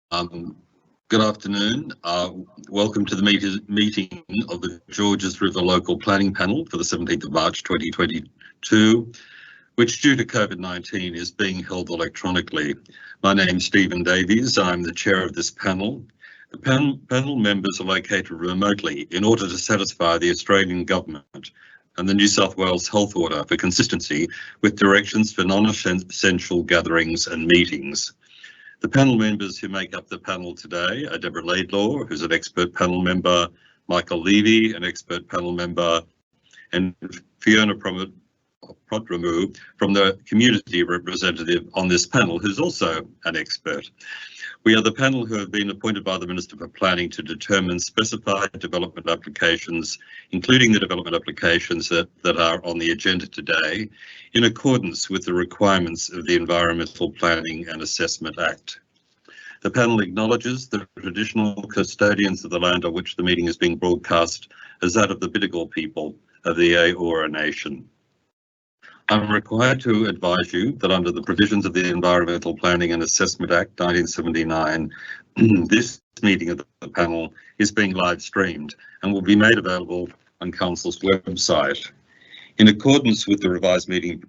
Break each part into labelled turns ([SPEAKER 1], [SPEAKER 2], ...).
[SPEAKER 1] Good afternoon. Welcome to the meeting of the Georges River Local Planning Panel for the 17th of March 2022, which due to COVID-19 is being held electronically. My name is Stephen Davies. I'm the chair of this panel. The panel members are located remotely in order to satisfy the Australian Government and the New South Wales Health Order for consistency with directions for non-essential gatherings and meetings. The panel members who make up the panel today are Deborah Laidlaw, who's an expert panel member, Michael Levy, an expert panel member, and Fiona Prodramou from the community representative on this panel, who's also an expert. We are the panel who have been appointed by the Minister for Planning to determine specified development applications, including the development applications that are on the agenda today, in accordance with the requirements of the Environmental Planning and Assessment Act. The panel acknowledges the traditional custodians of the land on which the meeting is being broadcast as that of the Bidjigal people of the Eora Nation. I'm required to advise you that under the provisions of the Environmental Planning and Assessment Act 1979, this meeting of the panel is being live streamed and will be made available on Council's website. In accordance with the revised meeting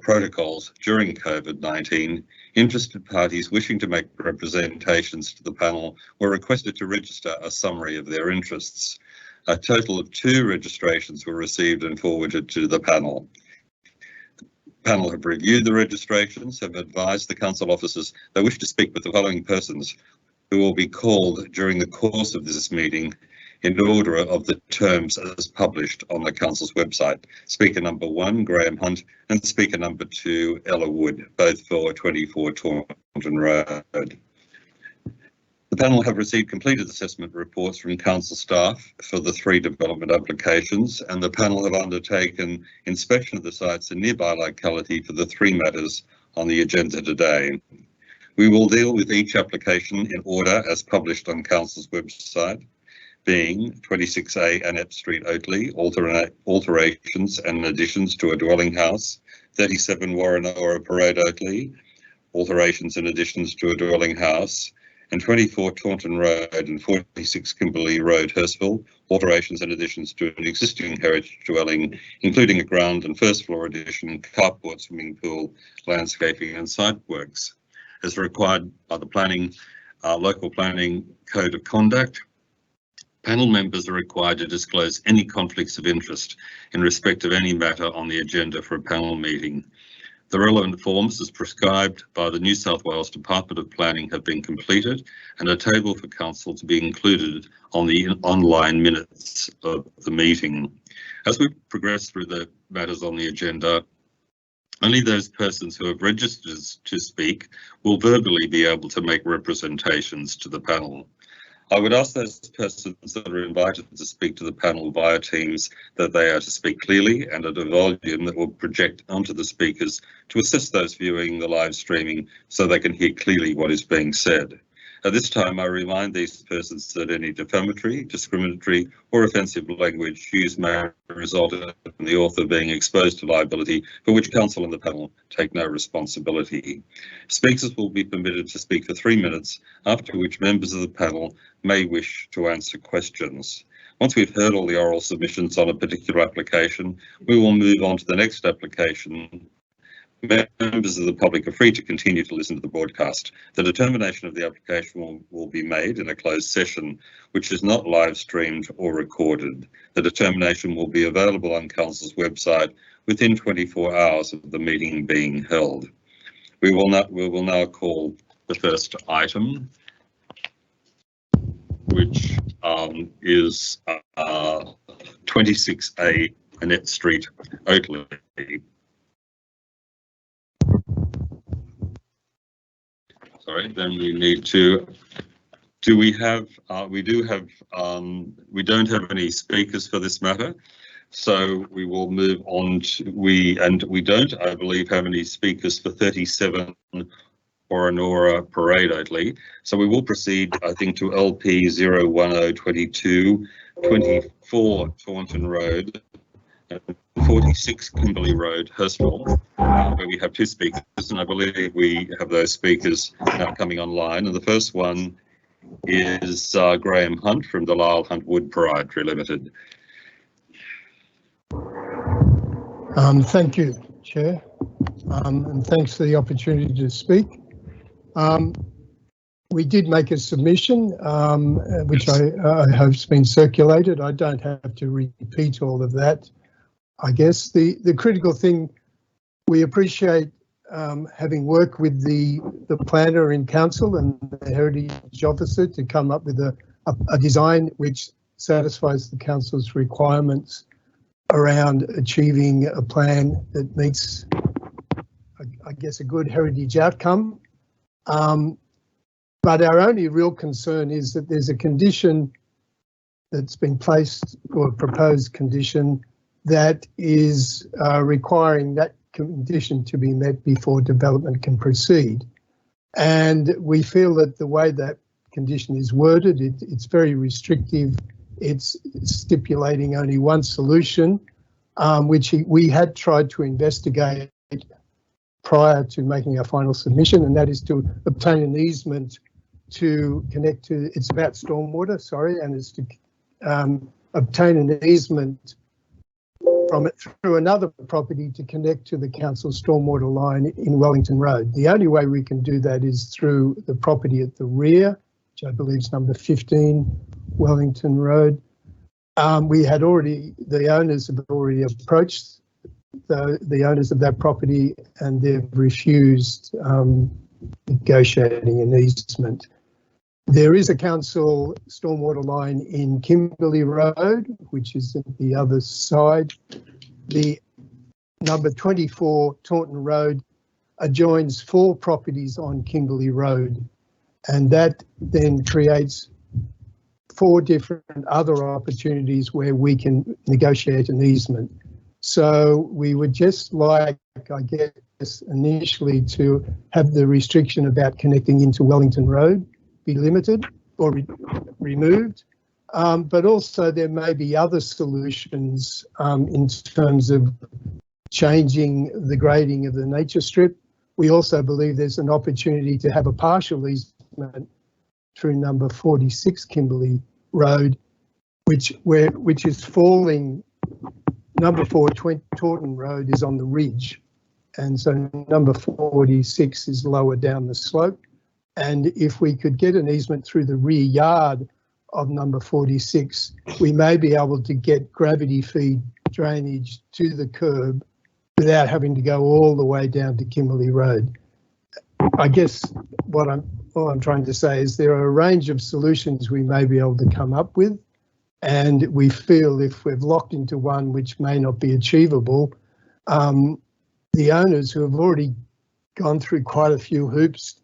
[SPEAKER 1] protocols during COVID-19, interested parties wishing to make representations to the panel were requested to register a summary of their interests. A total of 2 registrations were received and forwarded to the panel. The panel have reviewed the registrations, have advised the council officers they wish to speak with the following persons who will be called during the course of this meeting in order of the terms as published on the council's website. Speaker number 1, Graham Hunt, and speaker number 2, Ella Wood, both for 24 Taunton Road. The panel have received completed assessment reports from council staff for the 3 development applications, and the panel have undertaken inspection of the sites in nearby locality for the 3 matters on the agenda today. We will deal with each application in order as published on council's website, being 26A Annette Street, Oatley, alterations and additions to a dwelling house, 37 Warrenora Parade, Oatley, alterations and additions to a dwelling house, and 24 Taunton Road and 46 Kimberley Road, Hurstville, alterations and additions to an existing heritage dwelling, including a ground and first floor addition, carport, swimming pool, landscaping and site works. As required by the local planning code of conduct, panel members are required to disclose any conflicts of interest in respect of any matter on the agenda for a panel meeting. The relevant forms as prescribed by the New South Wales Department of Planning have been completed, and a table for council to be included on the online minutes of the meeting. As we progress through the matters on the agenda, only those persons who have registered to speak will verbally be able to make representations to the panel. I would ask those persons that are invited to speak to the panel via Teams that they are to speak clearly and at a volume that will project onto the speakers to assist those viewing the live streaming so they can hear clearly what is being said. At this time, I remind these persons that any defamatory, discriminatory or offensive language used may result in the author being exposed to liability for which council and the panel take no responsibility. Speakers will be permitted to speak for 3 minutes, after which members of the panel may wish to answer questions. Once we've heard all the oral submissions on a particular application, we will move on to the next application. Members of the public are free to continue to listen to the broadcast. The determination of the application will be made in a closed session, which is not live streamed or recorded. The determination will be available on council's website within 24 hours of the meeting being held. We will now call the first item, which is 26A Annette Street, Oatley. Sorry, then we need to, we don't have any speakers for this matter, so we will move on to, we don't, I believe, have any speakers for 37 Warrenora Parade, Oatley. So we will proceed, I think, to LP 01022, 24 Taunton Road, and 46 Kimberley Road, Hurstville, where we have two speakers, and I believe we have those speakers now coming online. And the first one is Graham Hunt from the Lyle Hunt Wood Proprietary Limited.
[SPEAKER 2] Thank you, Chair, and thanks for the opportunity to speak. We did make a submission, which I hope has been circulated. I don't have to repeat all of that. I guess the critical thing, we appreciate having worked with the planner in council and the heritage officer to come up with a design which satisfies the council's requirements around achieving a plan that meets, I guess, a good heritage outcome. But our only real concern is that there's a condition that's been placed, or a proposed condition, that is requiring that condition to be met before development can proceed. And we feel that the way that condition is worded, it's very restrictive. It's stipulating only one solution, which we had tried to investigate prior to making our final submission, and that is to obtain an easement to connect to, it's about stormwater, sorry, and it's to obtain an easement from it through another property to connect to the council stormwater line in Wellington Road. The only way we can do that is through the property at the rear, which I believe is number 15 Wellington Road. The owners have already approached the owners of that property, and they've refused negotiating an easement. There is a council stormwater line in Kimberley Road, which is at the other side. The number 24 Taunton Road adjoins 4 properties on Kimberley Road, and that then creates 4 different other opportunities where we can negotiate an easement. So we would just like, I guess, initially to have the restriction about connecting into Wellington Road be limited or removed, but also there may be other solutions in terms of changing the grading of the nature strip. We also believe there's an opportunity to have a partial easement through number 46 Kimberley Road, which is falling. Number 4 Taunton Road is on the ridge, and so number 46 is lower down the slope. And if we could get an easement through the rear yard of number 46, we may be able to get gravity feed drainage to the curb without having to go all the way down to Kimberley Road. I guess all I'm trying to say is there are a range of solutions we may be able to come up with, and we feel if we've locked into one which may not be achievable, the owners who have already gone through quite a few hoops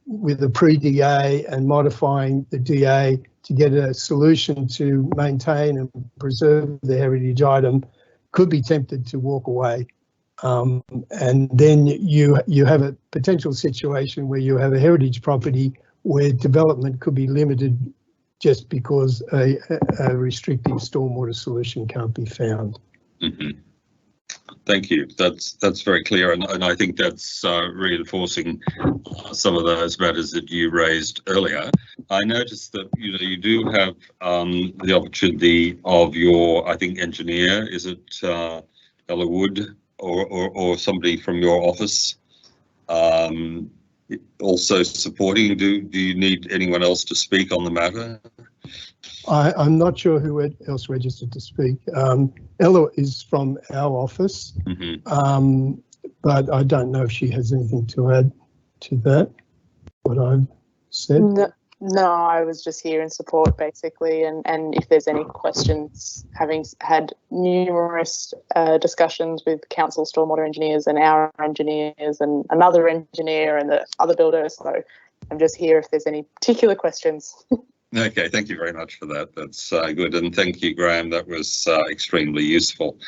[SPEAKER 2] with the pre-DA and modifying the DA to get a solution to maintain and preserve the heritage item could be tempted to walk away. And then you have a potential situation where you have a heritage property where development could be limited just because a restrictive stormwater solution can't be found.
[SPEAKER 1] Mm-hmm. Thank you. That's very clear, and I think that's reinforcing some of those matters that you raised earlier. I noticed that you do have the opportunity of your, I think, engineer. Is it Ella Wood or somebody from your office also supporting? Do you need anyone else to speak on the matter?
[SPEAKER 2] I'm not sure who else registered to speak. Ella is from our office, but I don't know if she has anything to add to that, what I've said.
[SPEAKER 3] No, I was just here in support basically, and if there's any questions, having had numerous discussions with council stormwater engineers and our engineers and another engineer and the other builders, so I'm just here if there's any particular questions.
[SPEAKER 1] Okay, thank you very much for that. That's good, and thank you, Graham. That was extremely useful.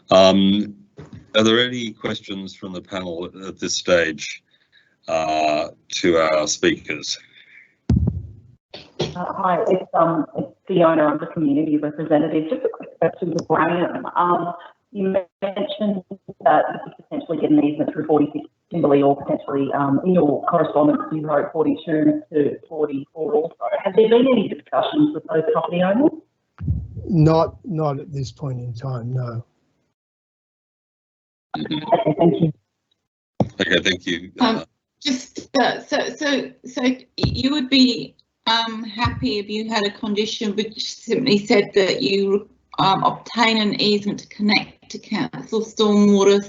[SPEAKER 1] Are there any questions from the panel at this stage to our speakers?
[SPEAKER 4] Hi, it's Fiona, I'm the community representative. Just a quick question to Graham. you mentioned that you could potentially get an easement through 46 Kimberley, or potentially in your correspondence you wrote 42 to 44 also. Have there been any discussions with those property owners?
[SPEAKER 2] Not at this point in time, no.
[SPEAKER 4] Okay, thank you.
[SPEAKER 1] Okay, thank you.
[SPEAKER 5] So you would be happy if you had a condition which simply said that you obtain an easement to connect to council stormwater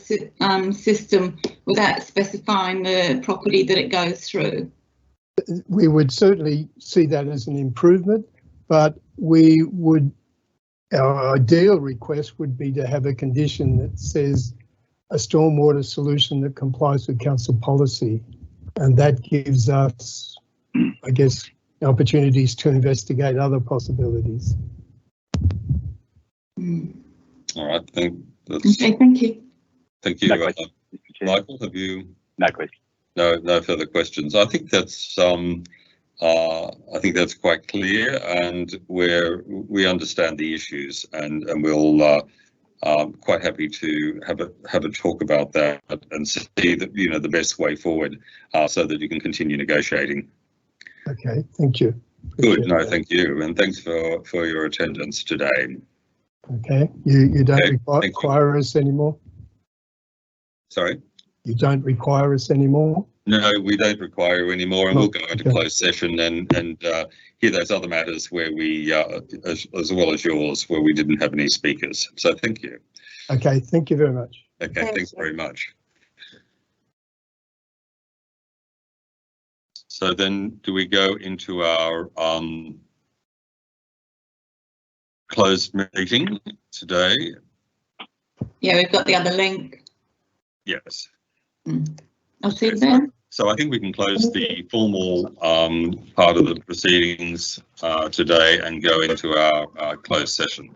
[SPEAKER 5] system without specifying the property that it goes through?
[SPEAKER 2] We would certainly see that as an improvement, but our ideal request would be to have a condition that says a stormwater solution that complies with council policy, and that gives us, I guess, opportunities to investigate other possibilities.
[SPEAKER 1] All right,
[SPEAKER 5] Okay, thank you.
[SPEAKER 1] Thank you.
[SPEAKER 6] No question, Mr. Chair.
[SPEAKER 1] Michael, have you?
[SPEAKER 6] No question.
[SPEAKER 1] No further questions. I think that's quite clear, and we understand the issues, and we'll quite happy to have a talk about that and see the best way forward, so that you can continue negotiating.
[SPEAKER 2] Okay, thank you.
[SPEAKER 1] Good. No, thank you, and thanks for your attendance today.
[SPEAKER 2] Okay, you don't require us anymore?
[SPEAKER 1] Sorry?
[SPEAKER 2] You don't require us anymore?
[SPEAKER 1] No, we don't require you anymore, and we'll go into closed session and hear those other matters where we, as well as yours, where we didn't have any speakers. So thank you.
[SPEAKER 2] Okay, thank you very much.
[SPEAKER 1] Okay, thanks very much. So then, do we go into our closed meeting today?
[SPEAKER 5] Yeah, we've got the other link.
[SPEAKER 1] Yes.
[SPEAKER 5] I'll see you then.
[SPEAKER 1] So I think we can close the formal part of the proceedings today and go into our closed session.